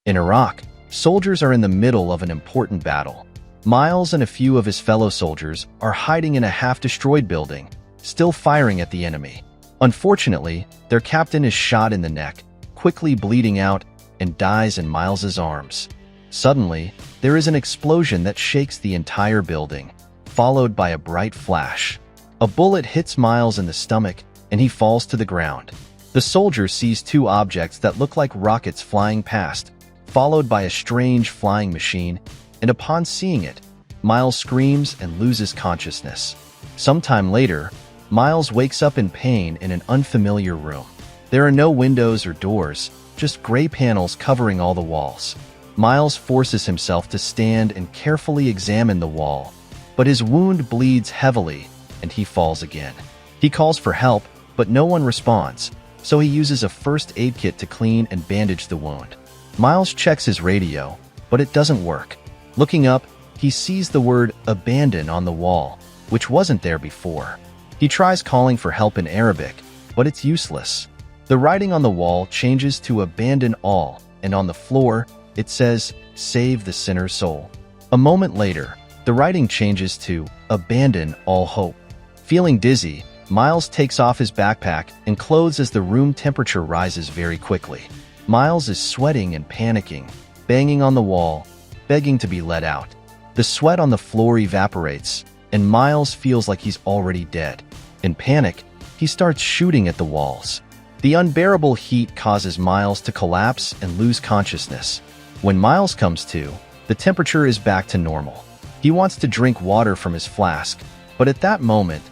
In Iraq, soldiers are in the middle of an important battle. Miles and a few of his fellow soldiers are hiding in a half-destroyed building, still firing at the enemy. Unfortunately, their captain is shot in the neck, quickly bleeding out, and dies in Miles's arms. Suddenly, there is an explosion that shakes the entire building, followed by a bright flash. A bullet hits Miles in the stomach, and he falls to the ground. The soldier sees two objects that look like rockets flying past, followed by a strange flying machine, and upon seeing it, Miles screams and loses consciousness. Sometime later, Miles wakes up in pain in an unfamiliar room. There are no windows or doors, just gray panels covering all the walls. Miles forces himself to stand and carefully examine the wall, but his wound bleeds heavily, and he falls again. He calls for help, but no one responds, so he uses a first aid kit to clean and bandage the wound. Miles checks his radio, but it doesn't work. Looking up, he sees the word "abandon" on the wall, which wasn't there before. He tries calling for help in Arabic, but it's useless. The writing on the wall changes to "abandon all," and on the floor, it says, "Save the sinner's soul." A moment later, the writing changes to "Abandon all hope." Feeling dizzy, Miles takes off his backpack and clothes as the room temperature rises very quickly. Miles is sweating and panicking, banging on the wall, begging to be let out. The sweat on the floor evaporates, and Miles feels like he's already dead. In panic, he starts shooting at the walls. The unbearable heat causes Miles to collapse and lose consciousness. When Miles comes to, the temperature is back to normal. He wants to drink water from his flask, but at that moment,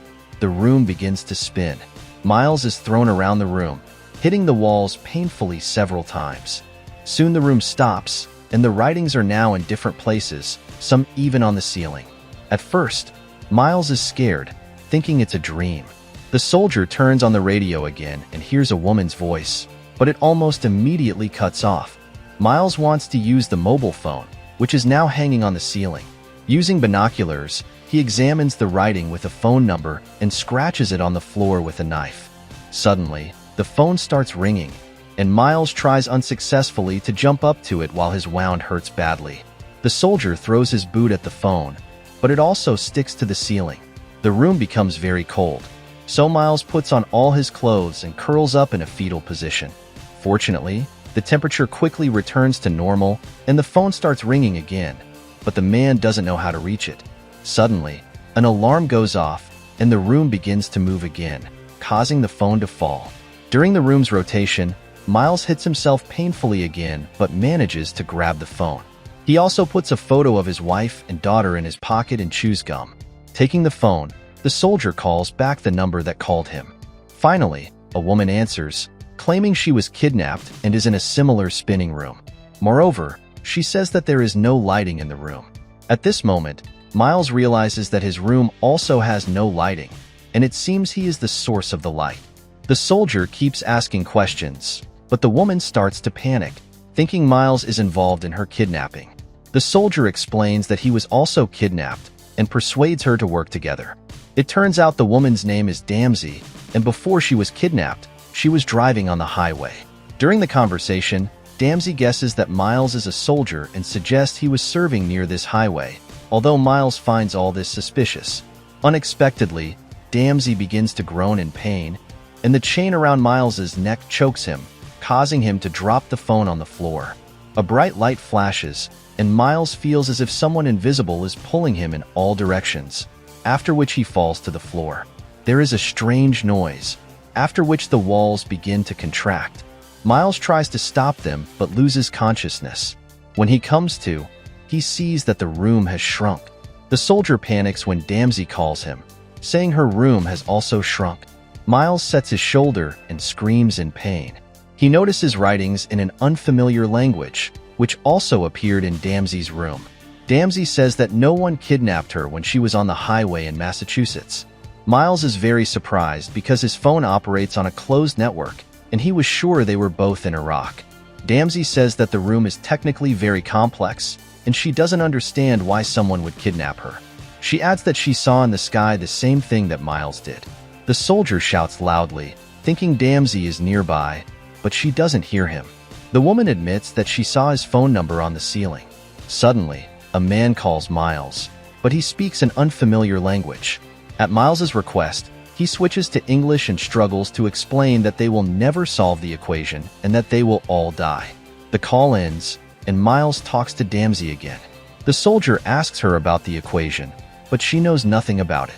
the room begins to spin. Miles is thrown around the room, hitting the walls painfully several times. Soon the room stops, and the writings are now in different places, some even on the ceiling. At first, Miles is scared, thinking it's a dream. The soldier turns on the radio again and hears a woman's voice, but it almost immediately cuts off. Miles wants to use the mobile phone, which is now hanging on the ceiling. Using binoculars, he examines the writing with a phone number and scratches it on the floor with a knife. Suddenly, the phone starts ringing, and Miles tries unsuccessfully to jump up to it while his wound hurts badly. The soldier throws his boot at the phone, but it also sticks to the ceiling. The room becomes very cold, so Miles puts on all his clothes and curls up in a fetal position. Fortunately, the temperature quickly returns to normal and the phone starts ringing again, but the man doesn't know how to reach it. Suddenly, an alarm goes off and the room begins to move again, causing the phone to fall. During the room's rotation, Miles hits himself painfully again but manages to grab the phone. He also puts a photo of his wife and daughter in his pocket and chews gum. Taking the phone, the soldier calls back the number that called him. Finally, a woman answers, claiming she was kidnapped and is in a similar spinning room. Moreover, she says that there is no lighting in the room. At this moment, Miles realizes that his room also has no lighting, and it seems he is the source of the light. The soldier keeps asking questions, but the woman starts to panic, thinking Miles is involved in her kidnapping. The soldier explains that he was also kidnapped and persuades her to work together. It turns out the woman's name is Damsey, and before she was kidnapped, she was driving on the highway. During the conversation, Damsey guesses that Miles is a soldier and suggests he was serving near this highway, although Miles finds all this suspicious. Unexpectedly, Damsey begins to groan in pain, and the chain around Miles's neck chokes him, causing him to drop the phone on the floor. A bright light flashes, and Miles feels as if someone invisible is pulling him in all directions, after which he falls to the floor. There is a strange noise, after which the walls begin to contract. Miles tries to stop them but loses consciousness. When he comes to, he sees that the room has shrunk. The soldier panics when Damsey calls him, saying her room has also shrunk. Miles sets his shoulder and screams in pain. He notices writings in an unfamiliar language, which also appeared in Damsey's room. Damsey says that no one kidnapped her when she was on the highway in Massachusetts. Miles is very surprised because his phone operates on a closed network, and he was sure they were both in Iraq. Damsey says that the room is technically very complex, and she doesn't understand why someone would kidnap her. She adds that she saw in the sky the same thing that Miles did. The soldier shouts loudly, thinking Damsey is nearby, but she doesn't hear him. The woman admits that she saw his phone number on the ceiling. Suddenly, a man calls Miles, but he speaks an unfamiliar language. At Miles's request, he switches to English and struggles to explain that they will never solve the equation and that they will all die. The call ends, and Miles talks to Damsey again. The soldier asks her about the equation, but she knows nothing about it.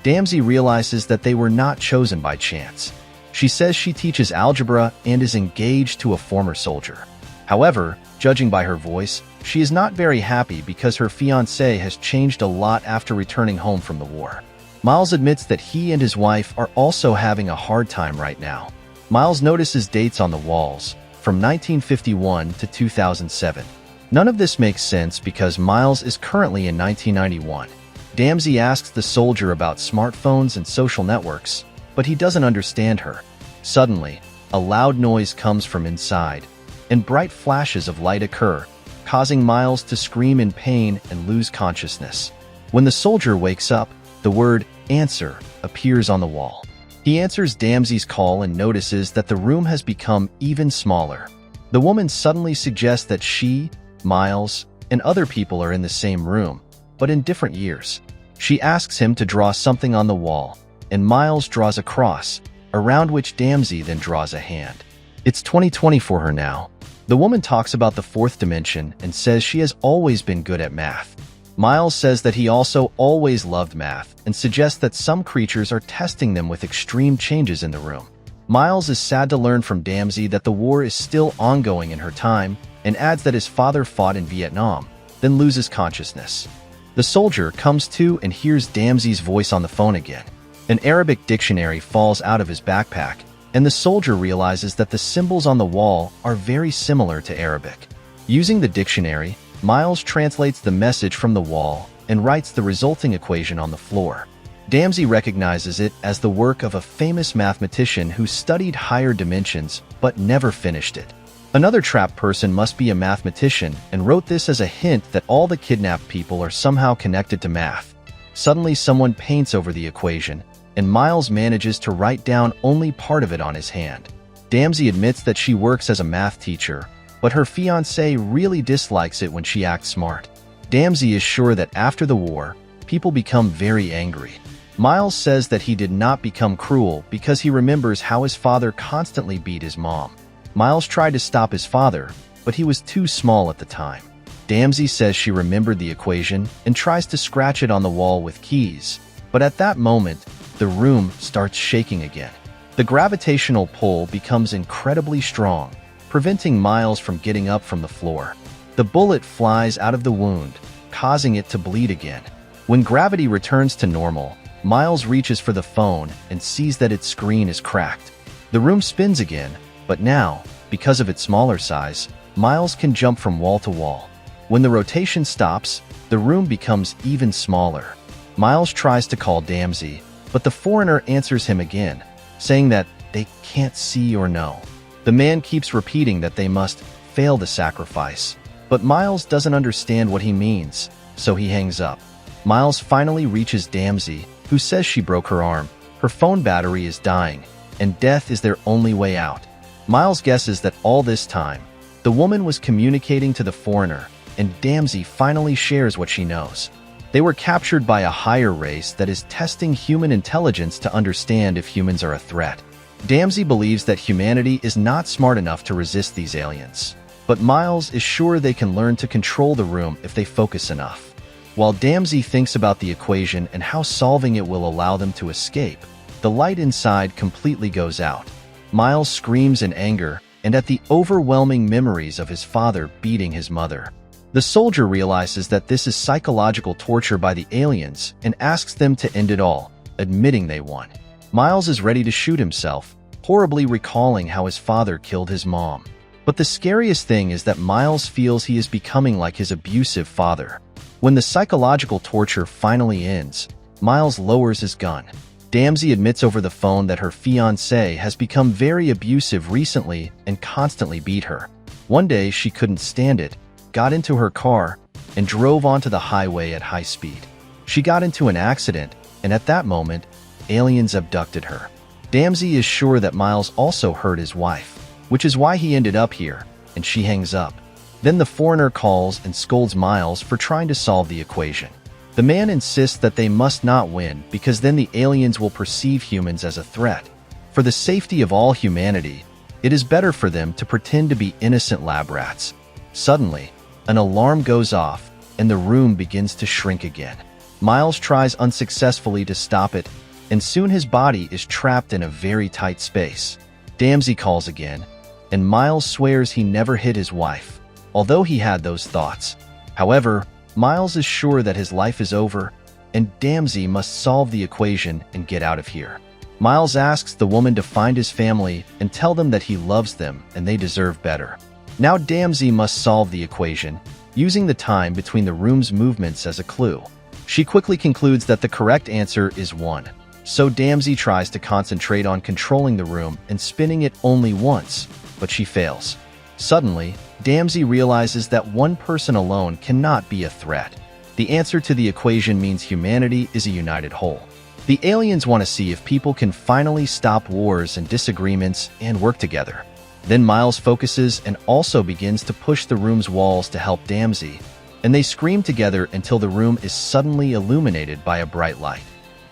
Damsey realizes that they were not chosen by chance. She says she teaches algebra and is engaged to a former soldier. However, judging by her voice, she is not very happy because her fiancé has changed a lot after returning home from the war. Miles admits that he and his wife are also having a hard time right now. Miles notices dates on the walls, from 1951 to 2007. None of this makes sense because Miles is currently in 1991. Damsey asks the soldier about smartphones and social networks, but he doesn't understand her. Suddenly, a loud noise comes from inside, and bright flashes of light occur, causing Miles to scream in pain and lose consciousness. When the soldier wakes up, the word "answer" appears on the wall. He answers Damsey's call and notices that the room has become even smaller. The woman suddenly suggests that she, Miles, and other people are in the same room, but in different years. She asks him to draw something on the wall, and Miles draws a cross, around which Damsey then draws a hand. It's 2020 for her now. The woman talks about the fourth dimension and says she has always been good at math. Miles says that he also always loved math and suggests that some creatures are testing them with extreme changes in the room. Miles is sad to learn from Damsey that the war is still ongoing in her time and adds that his father fought in Vietnam, then loses consciousness. The soldier comes to and hears Damsey's voice on the phone again. An Arabic dictionary falls out of his backpack, and the soldier realizes that the symbols on the wall are very similar to Arabic. Using the dictionary, Miles translates the message from the wall and writes the resulting equation on the floor. Damsey recognizes it as the work of a famous mathematician who studied higher dimensions but never finished it. Another trapped person must be a mathematician and wrote this as a hint that all the kidnapped people are somehow connected to math. Suddenly someone paints over the equation, and Miles manages to write down only part of it on his hand. Damsey admits that she works as a math teacher, but her fiancé really dislikes it when she acts smart. Damsey is sure that after the war, people become very angry. Miles says that he did not become cruel because he remembers how his father constantly beat his mom. Miles tried to stop his father, but he was too small at the time. Damsey says she remembered the equation and tries to scratch it on the wall with keys, but at that moment, the room starts shaking again. The gravitational pull becomes incredibly strong, preventing Miles from getting up from the floor. The bullet flies out of the wound, causing it to bleed again. When gravity returns to normal, Miles reaches for the phone and sees that its screen is cracked. The room spins again, but now, because of its smaller size, Miles can jump from wall to wall. When the rotation stops, the room becomes even smaller. Miles tries to call Damsey, but the foreigner answers him again, saying that they can't see or know. The man keeps repeating that they must fail the sacrifice, but Miles doesn't understand what he means, so he hangs up. Miles finally reaches Damsey, who says she broke her arm, her phone battery is dying, and death is their only way out. Miles guesses that all this time, the woman was communicating to the foreigner, and Damsey finally shares what she knows. They were captured by a higher race that is testing human intelligence to understand if humans are a threat. Damsey believes that humanity is not smart enough to resist these aliens, but Miles is sure they can learn to control the room if they focus enough. While Damsey thinks about the equation and how solving it will allow them to escape, the light inside completely goes out. Miles screams in anger and at the overwhelming memories of his father beating his mother. The soldier realizes that this is psychological torture by the aliens and asks them to end it all, admitting they won. Miles is ready to shoot himself, horribly recalling how his father killed his mom. But the scariest thing is that Miles feels he is becoming like his abusive father. When the psychological torture finally ends, Miles lowers his gun. Damsey admits over the phone that her fiancé has become very abusive recently and constantly beat her. One day she couldn't stand it, got into her car, and drove onto the highway at high speed. She got into an accident, and at that moment, aliens abducted her. Damsey is sure that Miles also hurt his wife, which is why he ended up here, and she hangs up. Then the foreigner calls and scolds Miles for trying to solve the equation. The man insists that they must not win because then the aliens will perceive humans as a threat. For the safety of all humanity, it is better for them to pretend to be innocent lab rats. Suddenly, an alarm goes off and the room begins to shrink again. Miles tries unsuccessfully to stop it, and soon his body is trapped in a very tight space. Damsey calls again, and Miles swears he never hit his wife, although he had those thoughts. However, Miles is sure that his life is over, and Damsey must solve the equation and get out of here. Miles asks the woman to find his family and tell them that he loves them and they deserve better. Now Damsey must solve the equation, using the time between the room's movements as a clue. She quickly concludes that the correct answer is 1. So Damsey tries to concentrate on controlling the room and spinning it only once, but she fails. Suddenly, Damsey realizes that one person alone cannot be a threat. The answer to the equation means humanity is a united whole. The aliens want to see if people can finally stop wars and disagreements and work together. Then Miles focuses and also begins to push the room's walls to help Damsey, and they scream together until the room is suddenly illuminated by a bright light.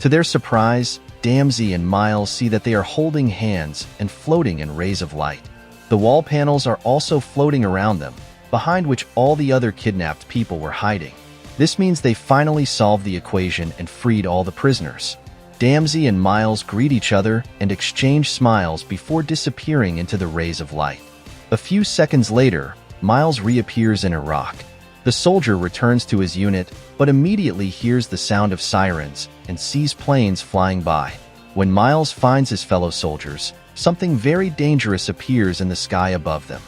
To their surprise, Damsey and Miles see that they are holding hands and floating in rays of light. The wall panels are also floating around them, behind which all the other kidnapped people were hiding. This means they finally solved the equation and freed all the prisoners. Damsey and Miles greet each other and exchange smiles before disappearing into the rays of light. A few seconds later, Miles reappears in Iraq. The soldier returns to his unit, but immediately hears the sound of sirens and sees planes flying by. When Miles finds his fellow soldiers, something very dangerous appears in the sky above them.